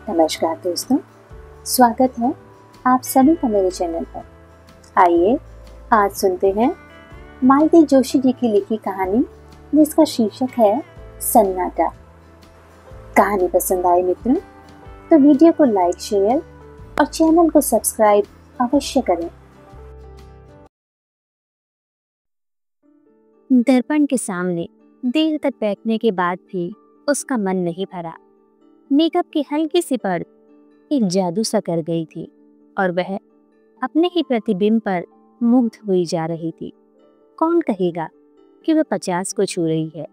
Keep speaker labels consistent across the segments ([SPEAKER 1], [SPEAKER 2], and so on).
[SPEAKER 1] नमस्कार दोस्तों, स्वागत है आप सभी का मेरे चैनल पर। आइए आज सुनते हैं मालती जोशी जी की लिखी कहानी जिसका शीर्षक है सन्नाटा। कहानी पसंद आए मित्रों तो वीडियो को लाइक, शेयर और चैनल को सब्सक्राइब अवश्य करें।
[SPEAKER 2] दर्पण के सामने देर तक बैठने के बाद भी उसका मन नहीं भरा। मेकअप की हल्की सी परत एक जादू सा कर गई थी और वह अपने ही प्रतिबिंब पर मुग्ध हुई जा रही थी। कौन कहेगा कि वह 50 को छू रही है।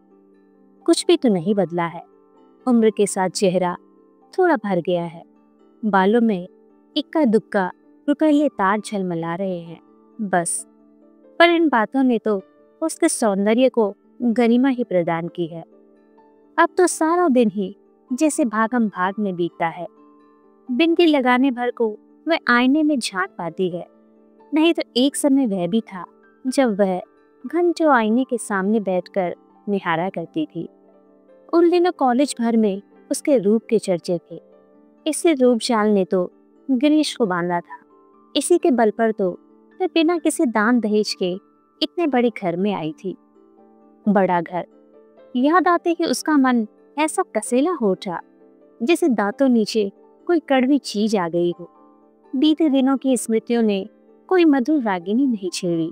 [SPEAKER 2] कुछ भी तो नहीं बदला है। उम्र के साथ चेहरा थोड़ा भर गया है, बालों में इक्का दुक्का रुपये तार झलमला रहे हैं बस। पर इन बातों ने तो उसके सौंदर्य को गरिमा ही प्रदान की है। अब तो सारा दिन ही जैसे भागम भाग में बीतता है। बिंदी लगाने भर को वह आईने में झांक पाती है। नहीं तो एक समय वह भी था जब वह घंटों आईने के सामने बैठकर निहारा करती थी। उन दिनों कॉलेज भर में उसके रूप के चर्चे थे। इसी रूप चाल ने तो गिरीश को बांधा था। इसी के बल पर तो वह बिना किसी दान दहेज के इतने बड़े घर में आई थी। बड़ा घर याद आते ही उसका मन ऐसा कसेला हो उठा जैसे दांतों नीचे कोई कड़वी चीज आ गई हो। बीते दिनों की स्मृतियों ने कोई मधुर रागिनी नहीं छेड़ी,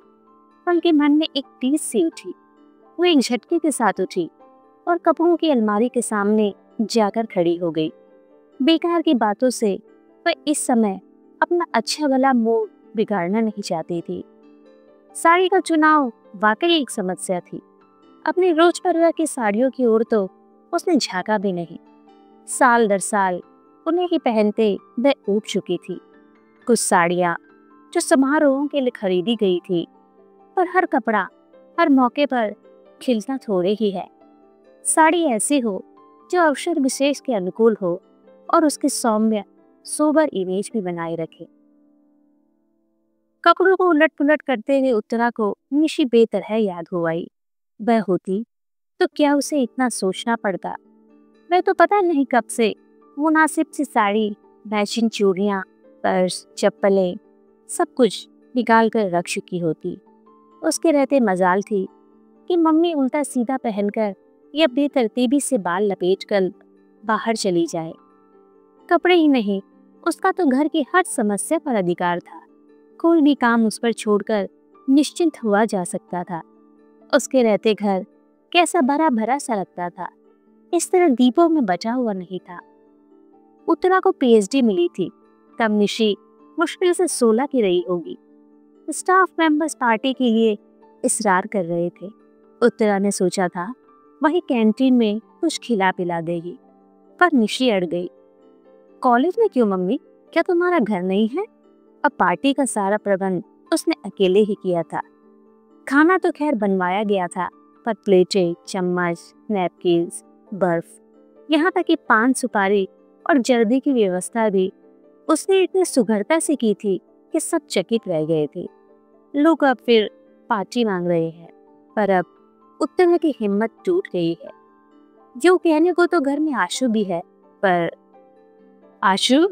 [SPEAKER 2] बल्कि मन में एक टीस सी उठी। वो एक झटके के साथ उठी और कपड़ों की अलमारी के सामने जाकर खड़ी हो गई। बेकार की बातों से वह इस समय अपना अच्छा भला मूड बिगाड़ना नहीं चाहती थी। साड़ी का चुनाव वाकई एक समस्या थी। अपनी रोजमर्रा की साड़ियों की ओर तो उसने झांका भी नहीं। साल दर साल उन्हें ही पहनते वह ऊब चुकी थी। कुछ साड़ियाँ जो समारोहों के लिए खरीदी गई थी, पर हर कपड़ा हर मौके पर खिलता थोड़े ही है। साड़ी ऐसी हो जो अवसर विशेष के अनुकूल हो और उसकी सौम्य सोबर इमेज भी बनाए रखे। कपड़ों को उलट पुलट करते हुए उत्तरा को निशी बेतरह याद हो आई। वह होती तो क्या उसे इतना सोचना पड़ता। वह तो पता नहीं कब से मुनासिब सी साड़ी, मैचिंग चूड़ियाँ, पर्स, चप्पलें सब कुछ निकाल कर रख चुकी होती। उसके रहते मजाल थी कि मम्मी उल्टा सीधा पहनकर या बेतरतीबी से बाल लपेटकर बाहर चली जाए। कपड़े ही नहीं, उसका तो घर की हर समस्या पर अधिकार था। कोई भी काम उस पर छोड़कर निश्चिंत हुआ जा सकता था। उसके रहते घर कैसा भरा भरा सा लगता था, इस तरह दीपों में बचा हुआ नहीं था। उत्तरा को पीएचडी मिली थी तब निशी मुश्किल से 16 की रही होगी। स्टाफ मेंबर्स पार्टी के लिए इसरार कर रहे थे। उत्तरा ने सोचा था वही कैंटीन में कुछ खिला पिला देगी, पर निशी अड़ गई। कॉलेज में क्यों मम्मी, क्या तुम्हारा घर नहीं है? अब पार्टी का सारा प्रबंध उसने अकेले ही किया था। खाना तो खैर बनवाया गया था, पर प्लेटें, चम्मच, नैपकिन्स, बर्फ, यहाँ तक कि पान सुपारी और जर्दी की व्यवस्था भी उसने इतनी सुघड़ता से की थी कि सब चकित रह गए थे। लोग अब फिर पार्टी मांग रहे हैं, पर अब उत्तरा की हिम्मत टूट गई है। जो कहने को तो घर में आशु भी है, पर आशु,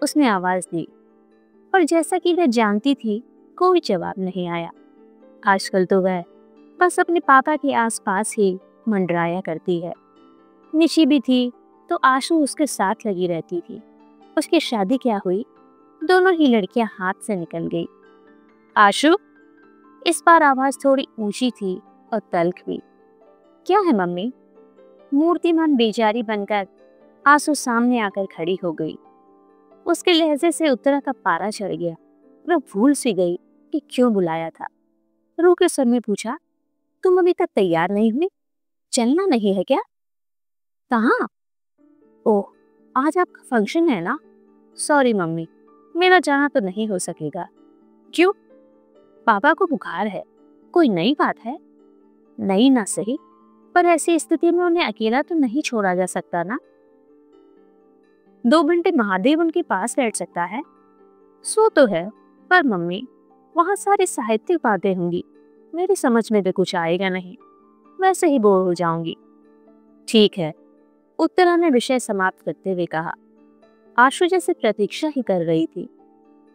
[SPEAKER 2] उसने आवाज दी, और जैसा कि वह जानती थी कोई जवाब नहीं आया। आजकल तो वह बस अपने पापा के आसपास ही मंडराया करती है। निशी भी थी तो आशु उसके साथ लगी रहती थी। उसकी शादी क्या हुई, दोनों ही लड़कियां हाथ से निकल गई। आशु, इस बार आवाज थोड़ी ऊंची थी और तल्ख भी। क्या है मम्मी? मूर्तिमान बेचारी बनकर आशु सामने आकर खड़ी हो गई। उसके लहजे से उत्तरा का पारा चढ़ गया। वह भूल सी गई कि क्यों बुलाया था। रू के सर में पूछा, तुम अभी तक तैयार नहीं हुई? चलना नहीं है क्या? कहाँ? ओह, आज आपका फंक्शन है ना? सॉरी मम्मी, मेरा जाना तो नहीं हो सकेगा। क्यों? पापा को बुखार है। कोई नई बात है? नई ना सही, पर ऐसी स्थिति में उन्हें अकेला तो नहीं छोड़ा जा सकता ना। 2 घंटे महादेव उनके पास बैठ सकता है। सो तो है, पर मम्मी वहाँ सारी साहित्यिक बातें होंगी, मेरी समझ में भी कुछ आएगा नहीं, वैसे ही बोर हो जाऊंगी। ठीक है, उत्तरा ने विषय समाप्त करते हुए कहा। आशु जैसे प्रतीक्षा ही कर रही थी,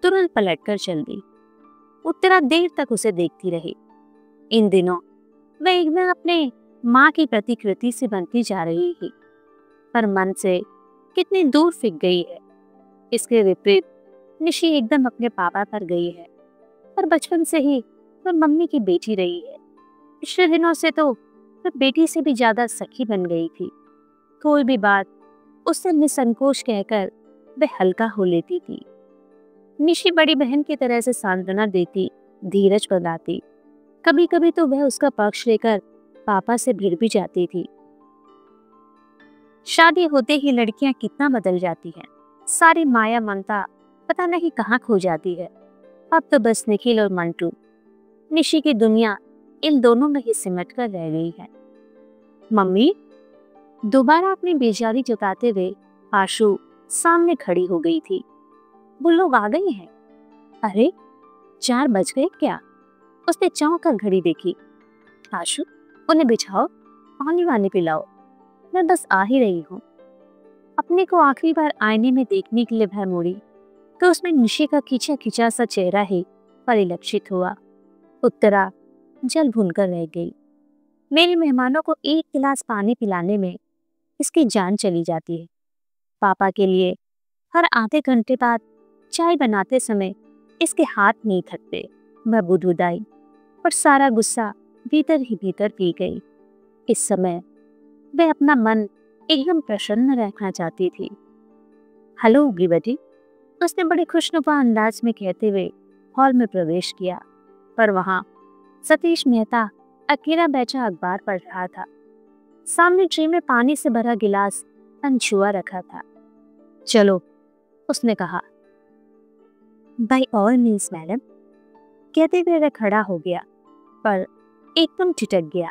[SPEAKER 2] तुरंत पलटकर चल दी। उत्तरा देर तक उसे देखती रही। इन दिनों वह एकदम अपने माँ की प्रतिकृति से बनती जा रही थी, पर मन से कितनी दूर फिक गई है। इसके विपरीत निशी एकदम अपने पापा पर गई है, पर बचपन से ही वह मम्मी की बेटी रही है। पिछले दिनों से तो वह बेटी से भी ज्यादा सखी बन गई थी। कोई भी बात उससे निसंकोच कहकर वह हल्का हो लेती थी। निशी बड़ी बहन की तरह से सांत्वना देती, धीरज बनाती। कभी कभी तो वह उसका पक्ष लेकर पापा से भिड़ भी जाती थी। शादी होते ही लड़कियां कितना बदल जाती हैं। सारी माया ममता पता नहीं कहाँ खो जाती है। अब तो बस निखिल और मंटू, निशी की दुनिया इन दोनों में ही सिमट कर रह गई है। मम्मी, दोबारा अपनी बेजारी जताते हुए आशु सामने खड़ी हो गई थी। वो लोग आ गए हैं। अरे 4 बज गए क्या? उसने चौंक कर घड़ी देखी। आशु, उन्हें बिठाओ, पानी वानी पिलाओ, मैं बस आ ही रही हूँ। अपने को आखिरी बार आईने में देखने के लिए वह मुड़ी तो उसमें निशी का खिंचा खिंचा सा चेहरा ही परिलक्षित हुआ। उत्तरा जल भूनकर रह गई। मेरे मेहमानों को 1 गिलास पानी पिलाने में इसकी जान चली जाती है। पापा के लिए हर आधे घंटे बाद चाय बनाते समय इसके हाथ नहीं थकते। मैं बुदबुदाई, पर सारा गुस्सा भीतर ही भीतर पी गई। इस समय वह अपना मन एकदम प्रसन्न रखना चाहती थी। हेलो उगली बेटी, उसने बड़े खुशनुमा अंदाज में कहते हुए हॉल में प्रवेश किया, पर वहां सतीश मेहता अकेला बैठा अखबार पढ़ रहा था। सामने ट्रे में पानी से भरा गिलास अनछुआ रखा था। चलो, उसने कहा। बाय ऑल मीन्स मैडम, कहते हुए वह खड़ा हो गया, पर एकदम ठिठक गया।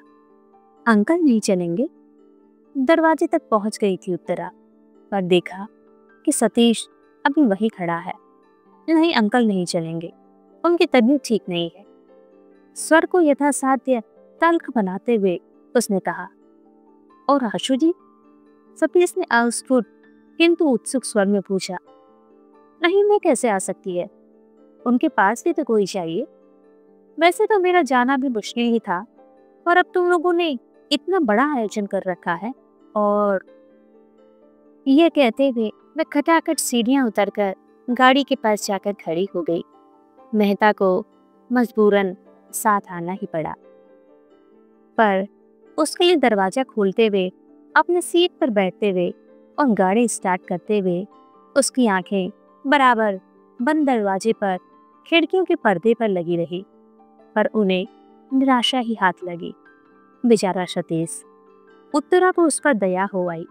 [SPEAKER 2] अंकल नहीं चलेंगे? दरवाजे तक पहुंच गई थी उत्तरा, पर देखा कि सतीश अभी वही खड़ा है। नहीं अंकल नहीं चलेंगे, उनकी तबीयत ठीक नहीं है। स्वर को यथासाध्य तल्ख बनाते हुए उसने कहा। और आशु जी? सतीश ने अस्फुट किंतु उत्सुक स्वर में पूछा। नहीं, मैं कैसे आ सकती है? उनके पास भी तो कोई चाहिए। वैसे तो मेरा जाना भी मुश्किल ही था, और अब तुम लोगों ने इतना बड़ा आयोजन कर रखा है। और यह कहते हुए मैं खटाखट सीढ़ियां उतरकर गाड़ी के पास जाकर खड़ी हो गई। मेहता को मजबूरन साथ आना ही पड़ा, पर उसके लिए दरवाजा खोलते हुए, अपने सीट पर बैठते हुए और गाड़ी स्टार्ट करते हुए उसकी आंखें बराबर बंद दरवाजे पर, खिड़कियों के पर्दे पर लगी रही, पर उन्हें निराशा ही हाथ लगी। बेचारा सतीश। उत्तरा को उस पर दया हो आई।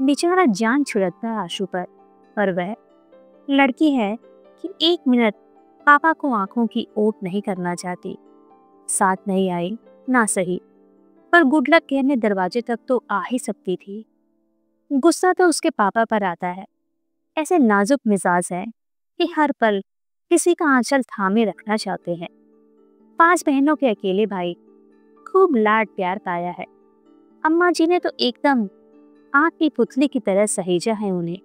[SPEAKER 2] बेचारा जान छिड़कता आशु पर वह लड़की है कि 1 मिनट पापा को आंखों की ओट नहीं करना चाहती। साथ नहीं आई ना सही, पर गुड लक कहने दरवाजे तक तो आ ही सकती थी। गुस्सा तो उसके पापा पर आता है। ऐसे नाजुक मिजाज है कि हर पल किसी का आंचल थामे रखना चाहते हैं। 5 बहनों के अकेले भाई, खूब लाड प्यार पाया है। अम्मा जी ने तो एकदम आग की पुतली की तरह सहेजा है उन्हें।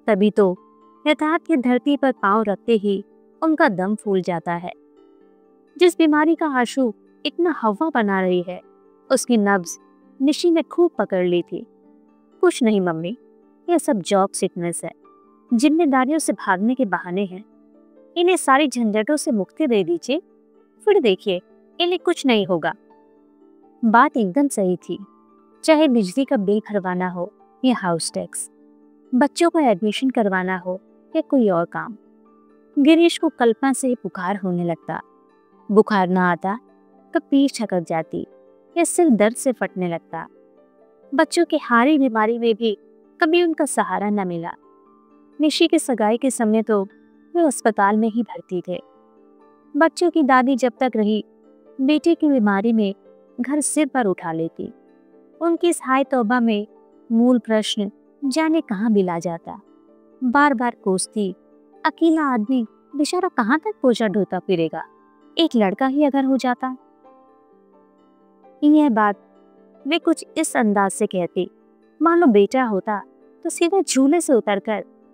[SPEAKER 2] तभी तो यथार्थ की धरती पर पांव रखते ही उनका दम फूल जाता है। जिस बीमारी का आशु इतना हवा बना रही है, उसकी नब्ज निशी ने खूब पकड़ ली थी। कुछ नहीं मम्मी, यह सब जॉब सिकनेस है, जिम्मेदारियों से भागने के बहाने हैं। इन्हें सारी झंझटों से मुक्ति दे दीजिए, फिर देखिए इन्हें कुछ नहीं होगा। बात एकदम सही थी। चाहे बिजली का बिल भरवाना हो या हाउस टैक्स, बच्चों का एडमिशन करवाना हो या कोई और काम। गिरीश को कल्पना से बुखार होने लगता। बुखार ना आता तो पीठ छकक जाती या सिर दर्द से फटने लगता। बच्चों की हारी बीमारी में भी कभी उनका सहारा न मिला। निशी की सगाई के समय तो वे अस्पताल में ही भर्ती थे। बच्चों की दादी जब तक रही, बेटे की बीमारी में घर सिर पर उठा लेती। उनकी इस हाय तौबा में मूल प्रश्न जाने कहाँ बिला जाता। बार बार कोसती, अकेला आदमी बेचारा कहाँ तक बोझा ढोता फिरेगा, एक लड़का ही अगर हो जाता। यह बात वे कुछ इस अंदाज से कहती, मान लो बेटा होता तो सीधा झूले से उतरकर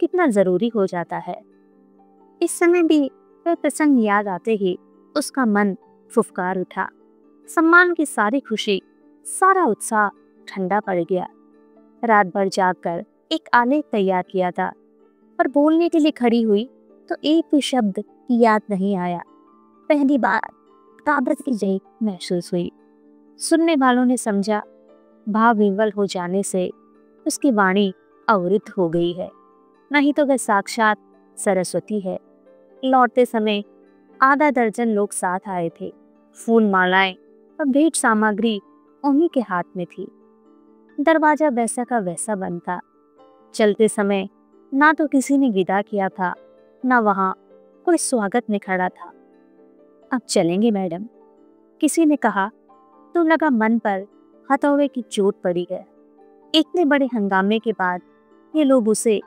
[SPEAKER 2] कितना जरूरी हो जाता है। इस समय भी वह प्रसंग याद आते ही उसका मन फुफकार उठा। सम्मान की सारी खुशी, सारा उत्साह ठंडा पड़ गया। रात भर जागकर एक आलेख तैयार किया था, पर बोलने के लिए खड़ी हुई तो एक भी शब्द याद नहीं आया। पहली बार काबज की जई महसूस हुई। सुनने वालों ने समझा भाव विह्वल हो जाने से उसकी वाणी अवरुद्ध हो गई है, नहीं तो वह साक्षात सरस्वती है। लौटते समय आधा दर्जन लोग साथ आए थे। फूल, मालाएं और भेंट सामग्री उन्हीं के हाथ में थी। दरवाजा वैसा का वैसा बंद था। चलते समय ना तो किसी ने विदा किया था, ना वहां कोई स्वागत में खड़ा था। अब चलेंगे मैडम, किसी ने कहा तो लगा मन पर हथौड़े की चोट पड़ी है। इतने बड़े हंगामे के बाद ये लोग उसे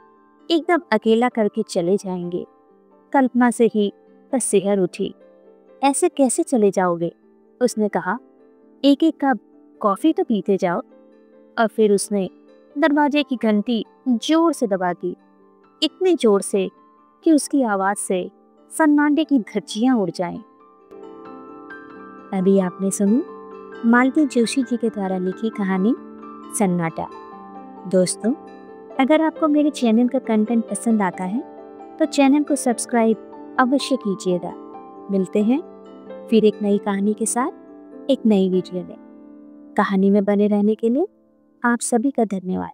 [SPEAKER 2] एकदम अकेला करके चले जाएंगे। कल्पना से ही वह सिहर उठी। ऐसे कैसे चले जाओगे? उसने कहा, एक एक कप कॉफी तो पीते जाओ। और फिर उसने दरवाजे की घंटी जोर से दबा दी, इतने जोर से कि उसकी आवाज से सन्नाटे की धज्जियां उड़ जाएं। अभी आपने सुनी मालती जोशी जी के द्वारा लिखी कहानी सन्नाटा। दोस्तों, अगर आपको मेरे चैनल का कंटेंट पसंद आता है तो चैनल को सब्सक्राइब अवश्य कीजिएगा। मिलते हैं फिर एक नई कहानी के साथ, एक नई वीडियो में। कहानी में बने रहने के लिए आप सभी का धन्यवाद।